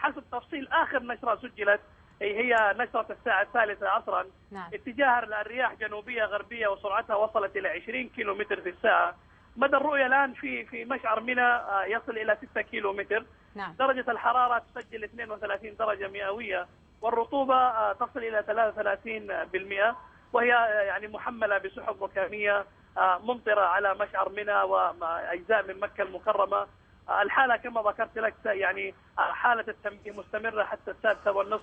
حسب تفصيل آخر نشرة سجلت هي نشرة الساعة 3 عصرا. نعم. اتجاه الرياح جنوبية غربية وسرعتها وصلت إلى 20 كيلومتر في الساعة. مدى الرؤية الآن في مشعر منى يصل إلى 6 كيلومتر. نعم. درجة الحرارة تسجل 32 درجة مئوية، والرطوبة تصل إلى 33%، وهي يعني محملة بسحب ركامية ممطرة على مشعر منى وأجزاء من مكة المكرمة. الحالة كما ذكرت لك يعني حالة التنبيه مستمرة حتى 6:30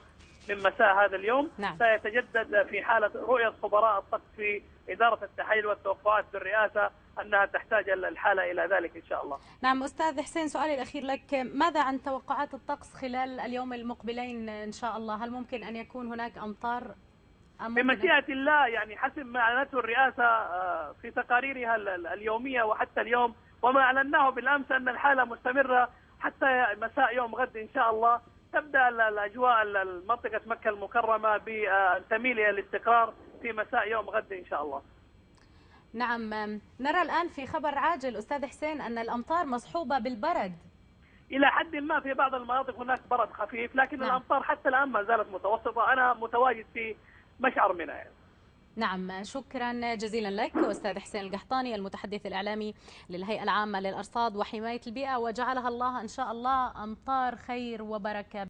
من مساء هذا اليوم. نعم. سيتجدد في حالة رؤية خبراء الطقس في إدارة التحاليل والتوقعات بالرئاسة أنها تحتاج الحالة إلى ذلك إن شاء الله. نعم أستاذ حسين، سؤالي الأخير لك، ماذا عن توقعات الطقس خلال اليوم المقبلين إن شاء الله؟ هل ممكن أن يكون هناك أمطار بمشيئة الله؟ يعني حسب ما أعلنته الرئاسة في تقاريرها اليومية وحتى اليوم، وما أعلناه بالأمس، أن الحالة مستمرة حتى مساء يوم غد إن شاء الله. تبدأ الأجواء منطقة مكة المكرمة تميل إلى الاستقرار في مساء يوم غد إن شاء الله. نعم. نرى الآن في خبر عاجل أستاذ حسين أن الأمطار مصحوبة بالبرد إلى حد ما. في بعض المناطق هناك برد خفيف، لكن نعم. الأمطار حتى الآن ما زالت متوسطة. أنا متواجد في مشعر منى يعني. نعم، شكرا جزيلا لك أستاذ حسين القحطاني، المتحدث الإعلامي للهيئة العامة للأرصاد وحماية البيئة، وجعلها الله إن شاء الله أمطار خير وبركة.